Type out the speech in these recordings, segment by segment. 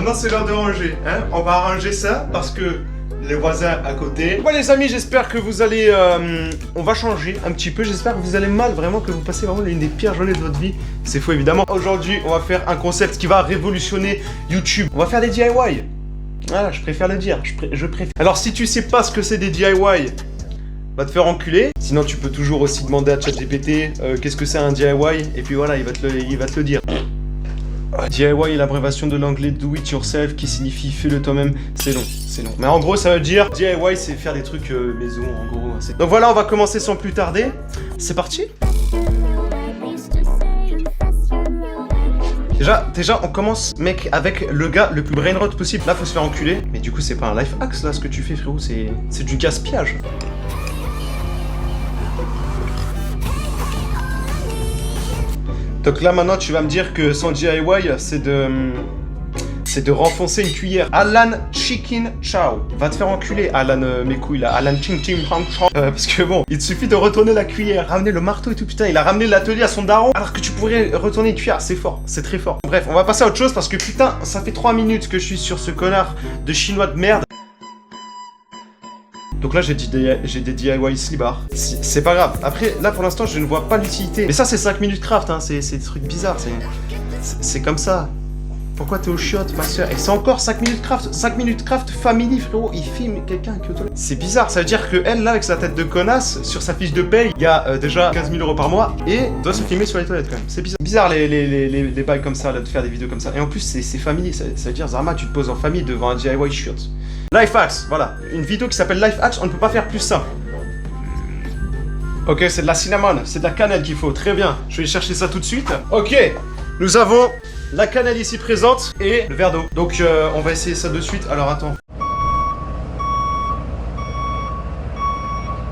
maintenant c'est l'heure de ranger. Hein, on va ranger ça parce que les voisins à côté. Bon les amis, j'espère que vous allez... on va changer un petit peu. J'espère que vous allez mal, vraiment, que vous passez vraiment l'une des pires journées de votre vie. C'est faux évidemment. Aujourd'hui, on va faire un concept qui va révolutionner YouTube. On va faire des DIY. Voilà, je préfère le dire. Je préfère. Alors si tu sais pas ce que c'est des DIY, va te faire enculer. Sinon tu peux toujours aussi demander à ChatGPT qu'est-ce que c'est un DIY. Et puis voilà, il va te le dire. DIY est l'abréviation de l'anglais do it yourself qui signifie fais-le toi-même. C'est long, c'est long. Mais en gros ça veut dire DIY c'est faire des trucs maison en gros. Donc voilà, on va commencer sans plus tarder. C'est parti. Déjà on commence mec avec le gars le plus brainrot possible. Là faut se faire enculer. Mais du coup c'est pas un life hack là ce que tu fais frérot, c'est du gaspillage. Donc là maintenant tu vas me dire que son DIY c'est de renfoncer une cuillère. Alan Chicken Chow. Va te faire enculer Alan mes couilles là. Alan Ching Ching Chang Chang. Parce que bon, il te suffit de retourner la cuillère. Ramener le marteau et tout putain. Il a ramené l'atelier à son daron. Alors que tu pourrais retourner une cuillère. C'est fort, c'est très fort. Bref, on va passer à autre chose parce que putain, ça fait 3 minutes que je suis sur ce connard de chinois de merde. Donc là j'ai des DIY slibard. C'est pas grave. Après là pour l'instant je ne vois pas l'utilité. Mais ça c'est 5 minutes craft hein. C'est des trucs bizarres. C'est comme ça. Pourquoi t'es au chiottes ma soeur? Et c'est encore 5 minutes craft. 5 minutes craft family frérot. Il filme quelqu'un qui est aux toilettes. C'est bizarre. Ça veut dire que elle là avec sa tête de connasse sur sa fiche de paye il y a déjà 15 000 € par mois. Et doit se filmer sur les toilettes quand même. C'est bizarre. Bizarre les bails comme ça là, de faire des vidéos comme ça. Et en plus c'est family. Ça veut dire Zarma tu te poses en famille devant un DIY chiottes. Life hacks, voilà. Une vidéo qui s'appelle Life hacks, on ne peut pas faire plus simple. Ok, c'est de la cinnamon, c'est de la cannelle qu'il faut, très bien. Je vais chercher ça tout de suite. Ok, nous avons la cannelle ici présente et le verre d'eau. Donc on va essayer ça de suite. Alors attends.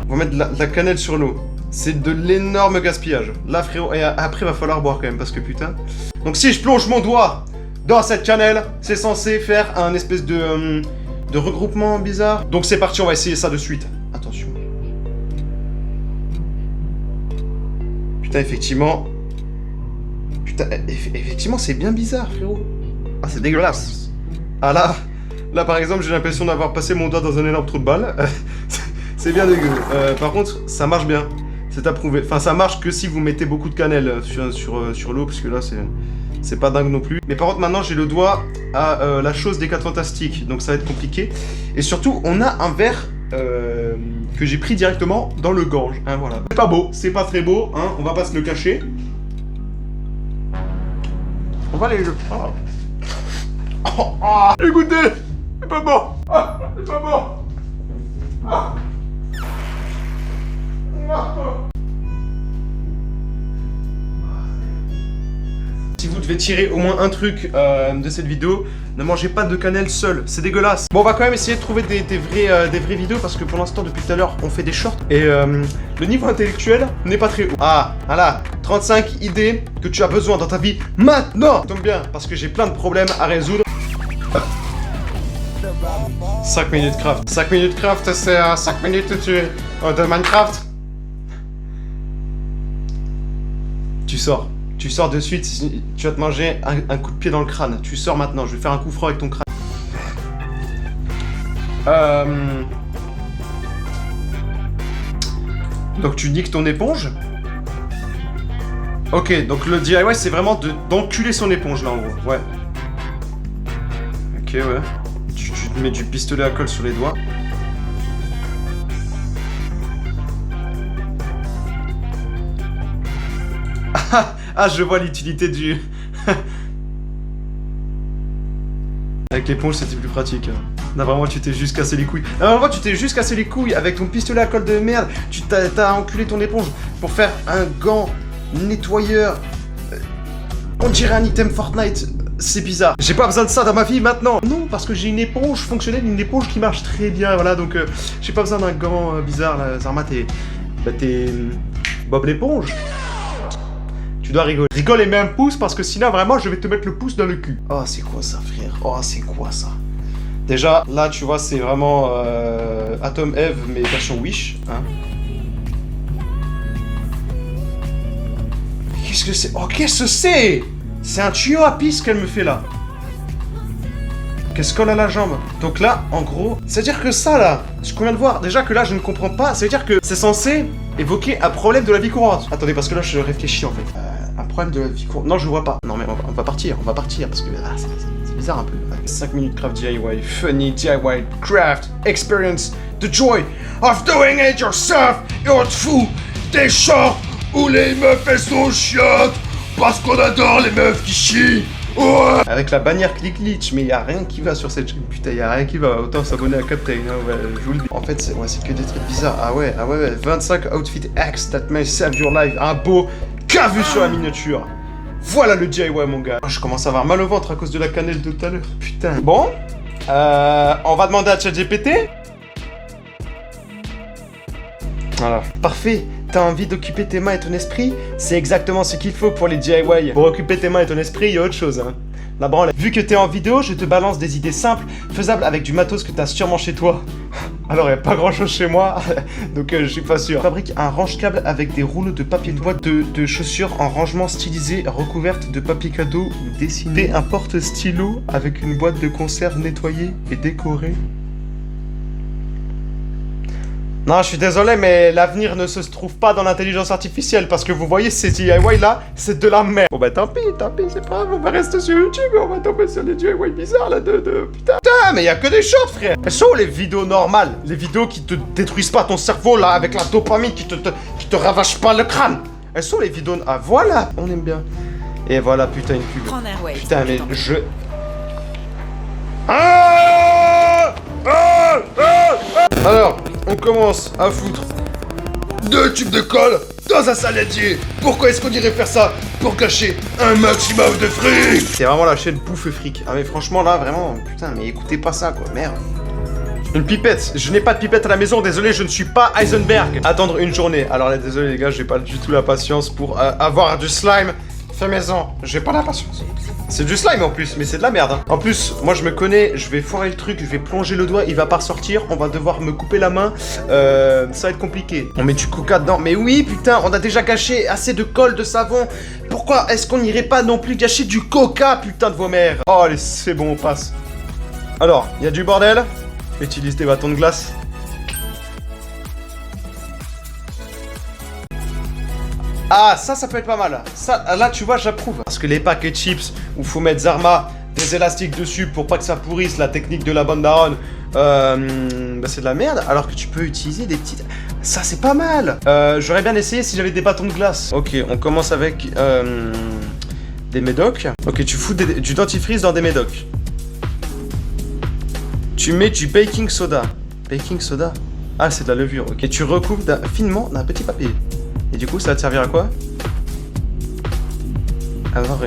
On va mettre de la cannelle sur l'eau. C'est de l'énorme gaspillage. Là frérot, et après il va falloir boire quand même parce que putain. Donc si je plonge mon doigt dans cette cannelle, c'est censé faire un espèce de regroupement bizarre. Donc c'est parti, on va essayer ça de suite. Attention. Putain, effectivement. Putain, effectivement, c'est bien bizarre, frérot. Ah, c'est dégueulasse. Ah là par exemple, j'ai l'impression d'avoir passé mon doigt dans un énorme trou de balle. C'est bien dégueu. Par contre, ça marche bien. C'est approuvé. Enfin, ça marche que si vous mettez beaucoup de cannelle sur l'eau, parce que là, c'est pas dingue non plus. Mais par contre, maintenant, j'ai le doigt à la chose des 4 fantastiques. Donc, ça va être compliqué. Et surtout, on a un verre que j'ai pris directement dans le gorge. Hein, voilà. C'est pas beau. C'est pas très beau. Hein, on va pas se le cacher. On va aller le... Écoutez, c'est pas bon. Ah, c'est pas bon. Ah. Si vous devez tirer au moins un truc de cette vidéo, ne mangez pas de cannelle seul, c'est dégueulasse. Bon, on va quand même essayer de trouver des vraies vidéos parce que pour l'instant, depuis tout à l'heure, on fait des shorts et le niveau intellectuel n'est pas très haut. Ah, voilà, 35 idées que tu as besoin dans ta vie maintenant. Ça tombe bien parce que j'ai plein de problèmes à résoudre. 5 minutes craft. 5 minutes craft, c'est 5 minutes de Minecraft. Tu sors de suite, tu vas te manger un coup de pied dans le crâne. Tu sors maintenant, je vais faire un coup franc avec ton crâne. Donc tu niques ton éponge. Ok, donc le DIY c'est vraiment d'enculer son éponge là en gros, ouais. Ok, ouais. Tu te mets du pistolet à colle sur les doigts. Ah, je vois l'utilité du... Avec l'éponge, c'était plus pratique. Non, vraiment, tu t'es juste cassé les couilles. Non, vraiment, tu t'es juste cassé les couilles avec ton pistolet à colle de merde. Tu t'as enculé ton éponge pour faire un gant nettoyeur. On dirait un item Fortnite. C'est bizarre. J'ai pas besoin de ça dans ma vie maintenant. Non, parce que j'ai une éponge fonctionnelle, une éponge qui marche très bien. Voilà, donc j'ai pas besoin d'un gant bizarre là. Zarma, t'es Bob l'éponge. Tu dois rigoler. Rigole et mets un pouce parce que sinon vraiment je vais te mettre le pouce dans le cul. Oh c'est quoi ça frère? Oh c'est quoi ça? Déjà là tu vois c'est vraiment Atom Eve mais version Wish. Hein. Qu'est-ce que c'est? Oh qu'est-ce que c'est? C'est un tuyau à pisse qu'elle me fait là. qu'elle se colle à la jambe. Donc là, en gros, c'est-à-dire que ça, là, ce qu'on vient de voir, déjà que là, je ne comprends pas, c'est-à-dire que c'est censé évoquer un problème de la vie courante. Attendez, parce que là, je réfléchis, en fait. Un problème de la vie courante. Non, je vois pas. Non, mais on va partir, parce que c'est bizarre un peu. 5 minutes craft DIY, funny DIY craft experience, the joy of doing it yourself. You're fou, des chants où les meufs elles sont chiottes, parce qu'on adore les meufs qui chient. Ouais. Avec la bannière click glitch, mais y a rien qui va sur cette chaîne, putain, y a rien qui va. Autant s'abonner à Captain, hein, ouais, je vous le dis. En fait, c'est que des trucs bizarres. Ah ouais, 25 outfit X that may save your life. Un beau cavu sur la miniature. Voilà le DIY, mon gars. Je commence à avoir mal au ventre à cause de la cannelle de tout à l'heure. Putain. Bon, on va demander à ChatGPT. Voilà. Parfait. T'as envie d'occuper tes mains et ton esprit? C'est exactement ce qu'il faut pour les DIY. Pour occuper tes mains et ton esprit, il y a autre chose, hein. La branle. Vu que t'es en vidéo, je te balance des idées simples, faisables avec du matos que t'as sûrement chez toi. Alors, il n'y a pas grand chose chez moi, donc je suis pas sûr. Fabrique un range-câble avec des rouleaux de papier de boîte de chaussures en rangement stylisé, recouverte de papier cadeau ou dessiné. Un porte-stylo avec une boîte de conserve nettoyée et décorée. Non, je suis désolé, mais l'avenir ne se trouve pas dans l'intelligence artificielle, parce que vous voyez, ces DIY là, c'est de la merde. Bon bah tant pis, c'est pas grave, on va rester sur YouTube, on va tomber sur les DIY bizarres là putain. Putain, mais y a que des shorts, frère. Elles sont où les vidéos normales? Les vidéos qui te détruisent pas ton cerveau là, avec la dopamine, qui te ravage pas le crâne. Elles sont les vidéos... Ah voilà, on aime bien. Et voilà, putain, une pub. Putain, mais je... Alors, on commence à foutre 2 tubes de colle dans un saladier. Pourquoi est-ce qu'on irait faire ça? Pour cacher un maximum de fric. C'est vraiment la chaîne bouffe fric. Ah mais franchement là, vraiment, putain, mais écoutez pas ça quoi, merde. Une pipette. Je n'ai pas de pipette à la maison, désolé, je ne suis pas Heisenberg. Attendre une journée. Alors là, désolé les gars, j'ai pas du tout la patience pour avoir du slime fait maison. J'ai pas la patience. C'est du slime en plus, mais c'est de la merde, hein. En plus, moi je me connais, je vais foirer le truc, je vais plonger le doigt, il va pas ressortir, on va devoir me couper la main, ça va être compliqué. On met du coca dedans, mais oui putain, on a déjà gâché assez de colle, de savon. Pourquoi est-ce qu'on n'irait pas non plus gâcher du coca, putain de vos mères? Oh allez, c'est bon, on passe. Alors, il y a du bordel, utilise des bâtons de glace. Ah, ça peut être pas mal. Ça, là, tu vois, j'approuve. Parce que les paquets de chips où faut mettre Zarma, des élastiques dessus pour pas que ça pourrisse, la technique de la bonne daronne, bah, c'est de la merde. Alors que tu peux utiliser des petites... Ça, c'est pas mal. J'aurais bien essayé si j'avais des bâtons de glace. Ok, on commence avec des médocs. Ok, tu fous du dentifrice dans des médocs. Tu mets du baking soda. Baking soda? Ah, c'est de la levure. Ok, tu recouvres finement d'un petit papier. Et du coup, ça va te servir à quoi? Alors,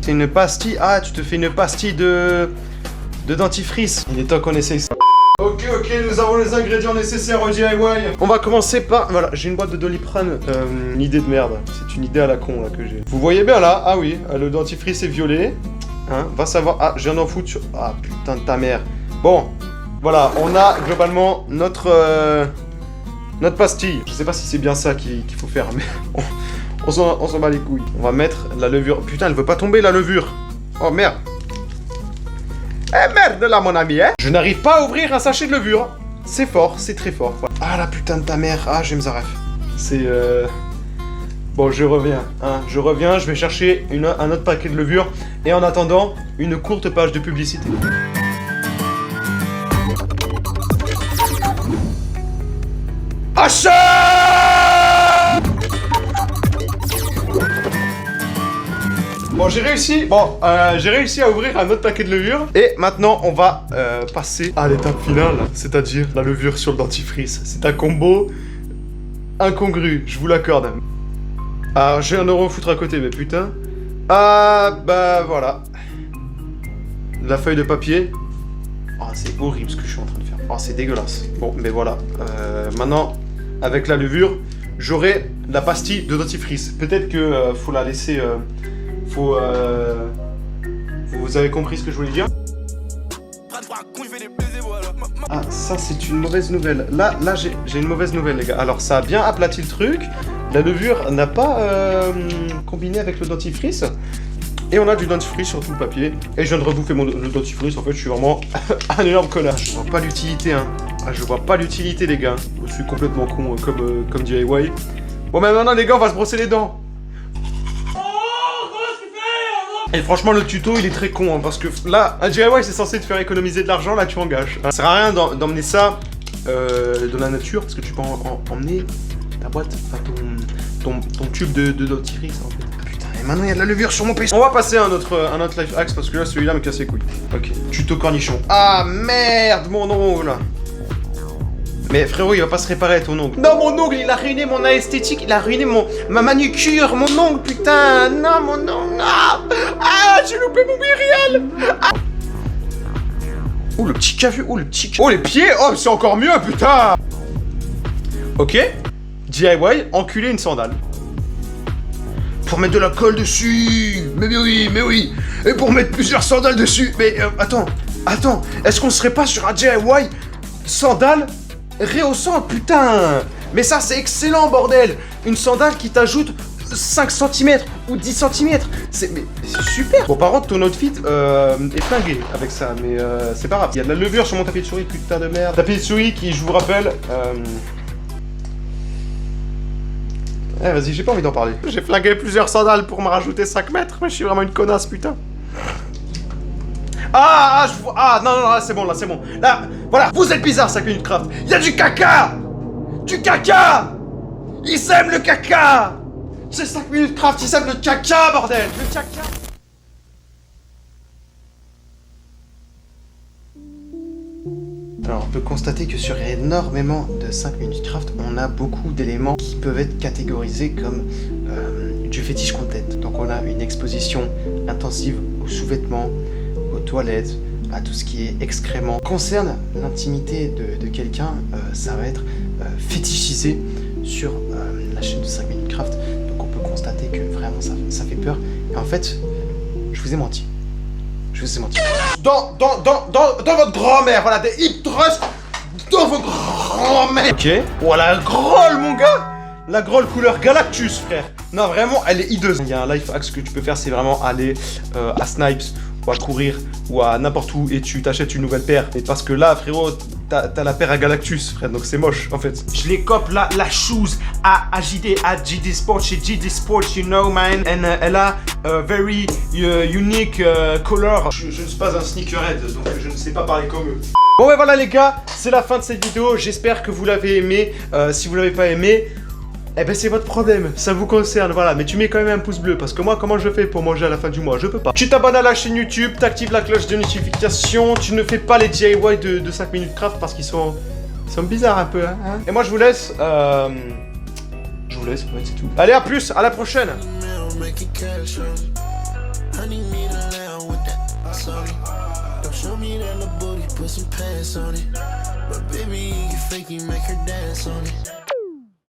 c'est une pastille. Ah, tu te fais une pastille de dentifrice. Il est temps qu'on essaye ça. Ok, nous avons les ingrédients nécessaires au DIY. On va commencer par... Voilà, j'ai une boîte de Doliprane. Une idée de merde. C'est une idée à la con, là, que j'ai. Vous voyez bien, là? Ah oui, le dentifrice est violet. Hein, va savoir... Ah, je viens d'en foutre sur... Ah, putain de ta mère. Bon... Voilà, on a globalement notre pastille. Je sais pas si c'est bien ça qu'il faut faire, mais on s'en bat les couilles. On va mettre la levure. Putain, elle veut pas tomber la levure. Oh merde. Eh merde là mon ami, hein. Je n'arrive pas à ouvrir un sachet de levure. C'est fort, c'est très fort. Ah la putain de ta mère. Ah j'aime Zaref. C'est Bon, je reviens, hein. Je reviens, je vais chercher un autre paquet de levure. Et en attendant, une courte page de publicité. Achat! Bon, j'ai réussi à ouvrir un autre paquet de levure. Et maintenant, on va passer à l'étape finale, c'est-à-dire la levure sur le dentifrice. C'est un combo incongru, je vous l'accorde. Alors, j'ai un euro foutre à côté, mais putain. Ah, bah voilà. La feuille de papier. Oh, c'est horrible ce que je suis en train de faire. Oh, c'est dégueulasse. Bon, mais voilà. Maintenant, avec la levure, j'aurai la pastille de dentifrice. Peut-être que faut la laisser... Vous avez compris ce que je voulais dire? Ah, ça c'est une mauvaise nouvelle. Là j'ai une mauvaise nouvelle les gars. Alors ça a bien aplati le truc. La levure n'a pas combiné avec le dentifrice. Et on a du dentifrice sur tout le papier. Et je viens de rebouffer mon dentifrice. En fait, je suis vraiment un énorme connard. Je vois pas l'utilité, hein. Ah, je vois pas l'utilité, les gars. Je suis complètement con, comme DIY. Bon, mais maintenant, les gars, on va se brosser les dents. Et franchement, le tuto, il est très con, hein, parce que là, un DIY, c'est censé te faire économiser de l'argent, là, tu engages. Ça sert à rien d'emmener ça dans la nature, parce que tu peux emmener ta boîte, enfin, ton tube de dentifrice, en fait. Putain, et maintenant, il y a de la levure sur mon PC. On va passer à un autre life hack, parce que là, celui-là me casse les couilles. Ok, tuto cornichon. Ah, merde, mon ongle. Mais frérot, il va pas se réparer ton ongle. Non, mon ongle, il a ruiné mon esthétique, il a ruiné ma manucure, mon ongle, putain. Non, mon ongle, non. Ah, j'ai loupé mon Myriel. Ah. Oh, le petit café, oh, le petit... Oh, les pieds, oh, c'est encore mieux, putain. Ok, DIY, enculer une sandale. Pour mettre de la colle dessus. Mais oui. Et pour mettre plusieurs sandales dessus. Mais attends, est-ce qu'on serait pas sur un DIY sandale rehaussante, putain. Mais ça, c'est excellent, bordel. Une sandale qui t'ajoute 5 cm ou 10 cm. C'est super. Bon, par contre, ton outfit est flingué avec ça, mais c'est pas grave. Il y a de la levure sur mon tapis de souris, putain de merde. Tapis de souris qui, je vous rappelle... vas-y, j'ai pas envie d'en parler. J'ai flingué plusieurs sandales pour me rajouter 5 mètres, mais je suis vraiment une connasse, putain. Je vois... Ah, non, là, c'est bon. Là, voilà, vous êtes bizarre, 5 minutes craft. Il y a du caca. Ils aiment le caca. C'est 5 minutes craft, ils aiment le caca, bordel. Le caca. Alors, on peut constater que sur énormément de 5 minutes craft, on a beaucoup d'éléments qui peuvent être catégorisés comme du fétiche content. Donc, on a une exposition intensive aux sous-vêtements, aux toilettes, à tout ce qui est excrément. Concerne l'intimité de quelqu'un, ça va être fétichisé sur la chaîne de 5 minutes craft. Donc on peut constater que vraiment ça fait peur. Et en fait, je vous ai menti. Dans votre grand-mère, voilà, des hip thrusts dans votre grand-mère. Ok. Oh, la grolle, mon gars. La grolle couleur Galactus, frère. Non, vraiment, elle est hideuse. Il y a un life hack que tu peux faire, c'est vraiment aller à Snipes ou à courir ou à n'importe où et tu t'achètes une nouvelle paire. Et parce que là, frérot, t'as la paire à Galactus, frère, donc c'est moche, en fait. Je les cope la shoes à JD Sports, chez JD Sports, you know, man. And elle a very unique color. Je ne suis pas un sneakerhead, donc je ne sais pas parler comme eux. Bon, ouais, voilà, les gars, c'est la fin de cette vidéo. J'espère que vous l'avez aimé. Si vous l'avez pas aimé, eh ben c'est votre problème, ça vous concerne, voilà. Mais tu mets quand même un pouce bleu, parce que moi, comment je fais pour manger à la fin du mois? Je peux pas. Tu t'abonnes à la chaîne YouTube, t'actives la cloche de notification, tu ne fais pas les DIY de 5 minutes craft parce qu'ils sont bizarres un peu, hein. Et moi, je vous laisse, ouais, c'est tout. Allez, à plus, à la prochaine. Show me that little booty, put some pants on it. But baby, you fake, you make her dance on it.